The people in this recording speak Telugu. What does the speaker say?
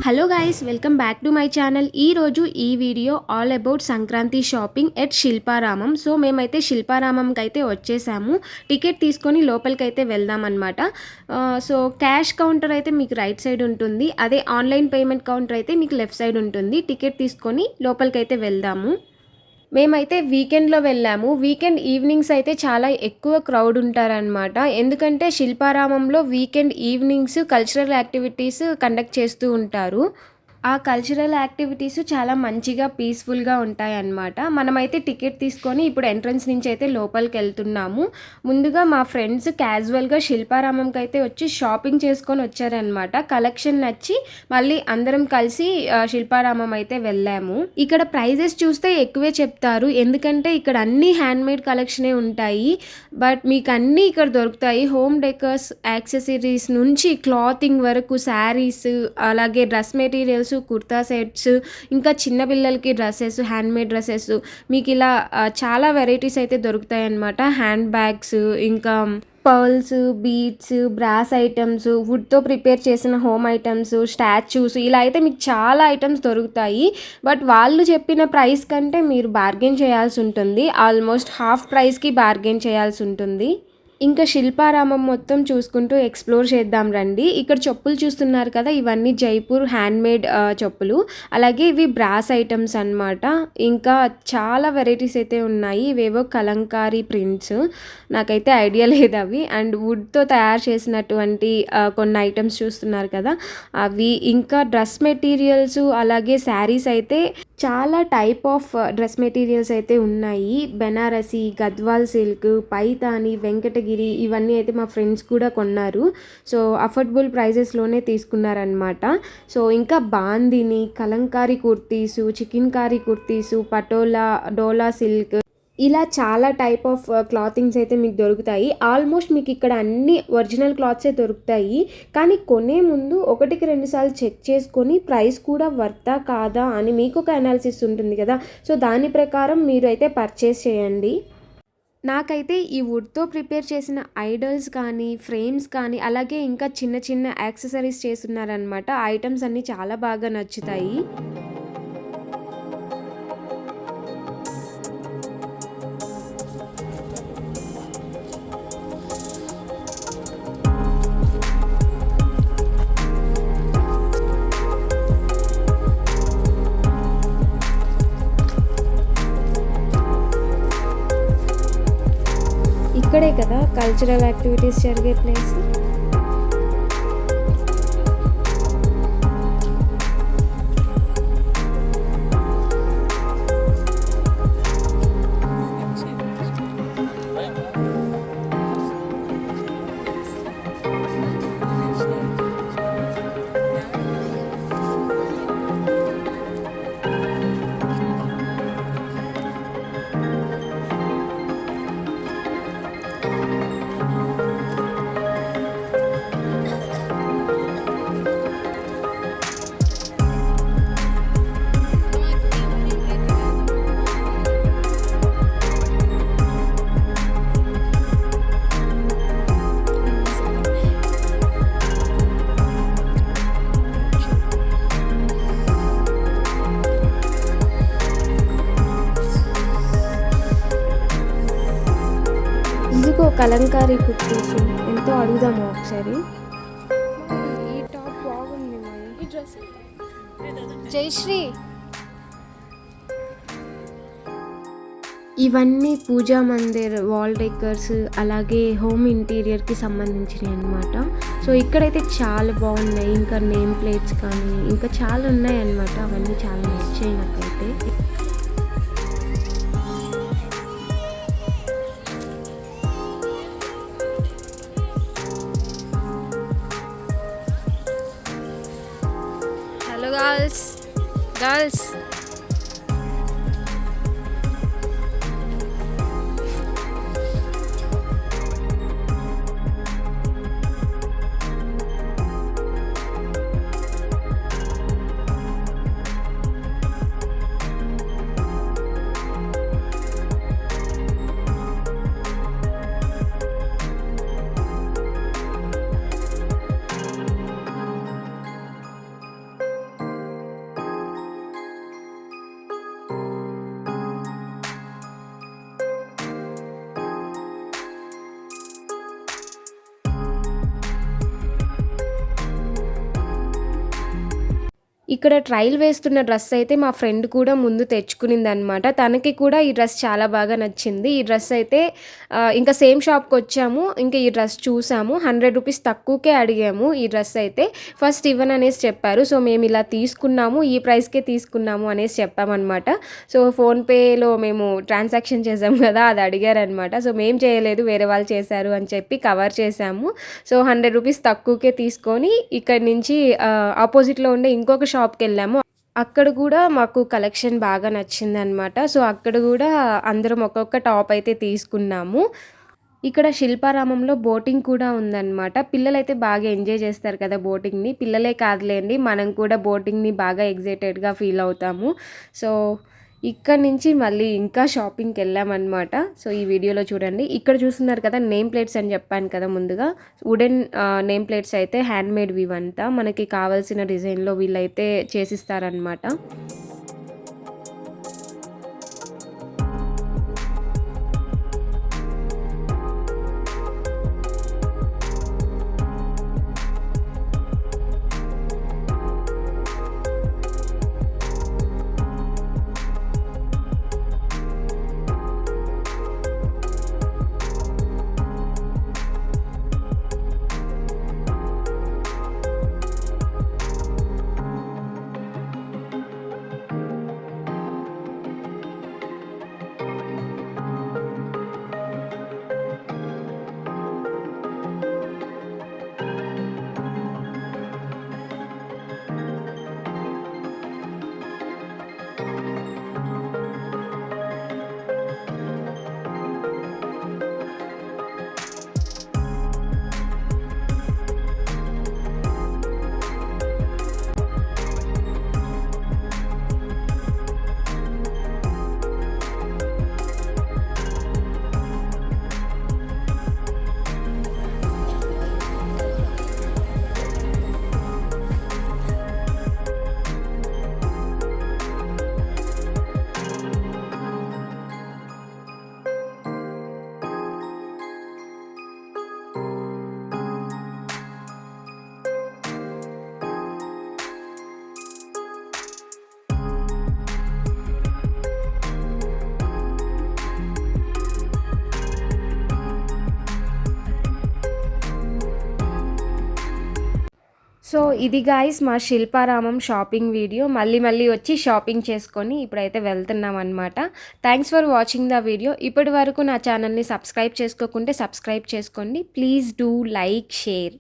Hello guys, welcome back to my channel. ఈరోజు ఈ video all about Sankranti shopping at Shilparamam. So మేమైతే శిల్పారామంకి అయితే వచ్చేసాము. టికెట్ తీసుకొని లోపలికైతే వెళ్దాం అనమాట. సో క్యాష్ కౌంటర్ అయితే మీకు రైట్ సైడ్ ఉంటుంది, అదే ఆన్లైన్ పేమెంట్ కౌంటర్ అయితే మీకు లెఫ్ట్ సైడ్ ఉంటుంది. టికెట్ తీసుకొని లోపలికైతే వెళ్దాము. మేమైతే వీకెండ్లో వెళ్ళాము. వీకెండ్ ఈవినింగ్స్ అయితే చాలా ఎక్కువ క్రౌడ్ ఉంటారనమాట. ఎందుకంటే శిల్పారామంలో weekend evenings cultural activities conduct చేస్తూ ఉంటారు. ఆ కల్చరల్ యాక్టివిటీస్ చాలా మంచిగా పీస్ఫుల్గా ఉంటాయన్నమాట. మనమైతే టికెట్ తీసుకొని ఇప్పుడు ఎంట్రన్స్ నుంచి అయితే లోపలికి వెళ్తున్నాము. ముందుగా మా ఫ్రెండ్స్ క్యాజువల్గా శిల్పారామంకి అయితే వచ్చి షాపింగ్ చేసుకొని వచ్చారనమాట. కలెక్షన్ నచ్చి మళ్ళీ అందరం కలిసి శిల్పారామం అయితే వెళ్ళాము. ఇక్కడ ప్రైజెస్ చూస్తే ఎక్కువే చెప్తారు, ఎందుకంటే ఇక్కడ అన్ని హ్యాండ్మేడ్ కలెక్షనే ఉంటాయి. బట్ మీకు అన్నీ ఇక్కడ దొరుకుతాయి. హోమ్ డెకర్స్ యాక్సెసరీస్ నుంచి క్లాతింగ్ వరకు, శారీస్, అలాగే డ్రెస్ మెటీరియల్స్, కుర్తా సెట్స్, ఇంకా చిన్నపిల్లలకి డ్రెస్సెస్, హ్యాండ్మేడ్ డ్రెస్సెస్, మీకు ఇలా చాలా వెరైటీస్ అయితే దొరుకుతాయి అన్నమాట. హ్యాండ్ బ్యాగ్స్, ఇంకా పర్ల్స్, బీడ్స్, బ్రాస్ ఐటమ్స్, వుడ్తో ప్రిపేర్ చేసిన హోమ్ ఐటమ్స్, స్టాచ్యూస్, ఇలా అయితే మీకు చాలా ఐటమ్స్ దొరుకుతాయి. బట్ వాళ్ళు చెప్పిన ప్రైస్ కంటే మీరు బార్గెన్ చేయాల్సి ఉంటుంది. ఆల్మోస్ట్ హాఫ్ ప్రైస్కి బార్గెన్ చేయాల్సి ఉంటుంది. ఇంకా శిల్పారామం మొత్తం చూసుకుంటూ ఎక్స్ప్లోర్ చేద్దాం రండి. ఇక్కడ చెప్పులు చూస్తున్నారు కదా, ఇవన్నీ జైపూర్ హ్యాండ్మేడ్ చెప్పులు. అలాగే ఇవి బ్రాస్ ఐటమ్స్ అన్నమాట. ఇంకా చాలా వెరైటీస్ అయితే ఉన్నాయి. ఇవేవో కలంకారీ ప్రింట్స్, నాకైతే ఐడియా లేదు అవి. అండ్ వుడ్తో తయారు చేసినటువంటి కొన్ని ఐటమ్స్ చూస్తున్నారు కదా అవి. ఇంకా డ్రెస్ మెటీరియల్స్, అలాగే శారీస్ అయితే చాలా టైప్ ఆఫ్ డ్రెస్ మెటీరియల్స్ అయితే ఉన్నాయి. బెనారసి, గద్వాల్ సిల్క్, పైతాని, వెంకటగిరి, ఇవన్నీ అయితే మా ఫ్రెండ్స్ కూడా కొన్నారు. సో అఫోర్డబుల్ ప్రైజెస్లోనే తీసుకున్నారనమాట. సో ఇంకా బాందిని, కలంకారీ కుర్తీసు, చికెన్ కారీ కుర్తీసు, పటోలా, డోలా సిల్క్, ఇలా చాలా టైప్ ఆఫ్ క్లాతింగ్స్ అయితే మీకు దొరుకుతాయి. ఆల్మోస్ట్ మీకు ఇక్కడ అన్ని ఒరిజినల్ క్లాత్సే దొరుకుతాయి. కానీ కొనే ముందు 1-2 సార్లు చెక్ చేసుకొని ప్రైస్ కూడా వర్తా కాదా అని మీకు ఒక అనాలిసిస్ ఉంటుంది కదా. సో దాని ప్రకారం మీరు అయితే పర్చేస్ చేయండి. నాకైతే ఈ వుడ్తో ప్రిపేర్ చేసిన ఐడల్స్ కానీ, ఫ్రేమ్స్ కానీ, అలాగే ఇంకా చిన్న చిన్న యాక్సెసరీస్ చేస్తున్నారనమాట. ఐటమ్స్ అన్నీ చాలా బాగా నచ్చుతాయి. ఇక్కడే కదా కల్చరల్ యాక్టివిటీస్ జరిగే ప్లేస్. ఇదిగో కలంకారీ కుర్తీసు, ఎంతో అడుగుదాము ఒకసారి. ఈ టాప్ బాగుంది. ఈ డ్రెస్ జయశ్రీ. ఇవన్నీ పూజా మందిర్ వాల్ డెకర్స్, అలాగే హోమ్ ఇంటీరియర్కి సంబంధించినవి అనమాట. సో ఇక్కడైతే చాలా బాగున్నాయి. ఇంకా నేమ్ ప్లేట్స్ కానీ ఇంకా చాలా ఉన్నాయి అన్నమాట. అవన్నీ చాలా నచ్చాయి నాకైతే. గర్ల్స్ ఇక్కడ ట్రైల్ వేస్తున్న డ్రెస్ అయితే మా ఫ్రెండ్ కూడా ముందు తెచ్చుకునిందనమాట. తనకి కూడా ఈ డ్రెస్ చాలా బాగా నచ్చింది. ఈ డ్రెస్ అయితే ఇంకా సేమ్ షాప్‌కొచ్చాము. ఇంకా ఈ డ్రెస్ చూసాము. రూ. 100 తక్కువకే అడిగాము ఈ డ్రెస్ అయితే. ఫస్ట్ ఇవ్వననేసి చెప్పారు. సో, మేమిలా తీసుకున్నాము. ఈ ప్రైస్‌కే తీసుకున్నాము అనేసి చెప్పామనమాట. సో, ఫోన్‌పేలో మేము ట్రాన్సాక్షన్ చేసాం కదా! అది అడిగారనమాట. సో, మేము చేయలేదు వేరే వాళ్ళు చేశారు అని చెప్పి కవర్ చేశాము. సో, రూ. 100 తక్కువకే తీసుకొని ఇక్కడి నుంచి ఆపోజిట్‌లో ఉండే ఇంకొక షాప్‌కెళ్ళాము. అక్కడ గూడా మాకు కలెక్షన్ బాగా నచ్చిందనమాట. సో, అక్కడ గూడా అందరం ఒక్కొక్క టాప్ అయితే తీసుకున్నాము. ఇక్కడ శిల్పారామంలో బోటింగ్ కూడా ఉందనమాట. పిల్లలైతే బాగా ఎంజాయ్ చేస్తారు కదా బోటింగ్‌ని. పిల్లలే కాదులేండి, మనం కూడా బోటింగ్‌ని బాగా ఎక్సైటెడ్‌గా ఫీల్ అవుతాము. సో, ఇక్కడి నుంచి మళ్ళీ ఇంకా షాపింగ్‌కెళ్ళామనమాట. సో, ఈ వీడియోలో చూడండి. ఇక్కడ చూస్తున్నారు కదా నేమ్ ప్లేట్స్ అని చెప్పాను కదా ముందుగా. వుడెన్ నేమ్ ప్లేట్స్ అయితే హ్యాండ్‌మేడ్‌వి ఇవంతా. మనకి కావాల్సిన డిజైన్‌లో వీళ్ళైతే చేసిస్తారనమాట. సో, ఇది గాయ్స్ మా శిల్పారామం షాపింగ్ వీడియో. మళ్ళీ వచ్చి షాపింగ్ చేసుకొని ఇప్పుడైతే వెళ్తున్నామనమాట. Thanks for watching the video. ఇప్పటి వరకు నా ఛానల్‌ని సబ్స్క్రైబ్ చేసుకోకుంటే సబ్స్క్రైబ్ చేసుకోండి. Please do like, share.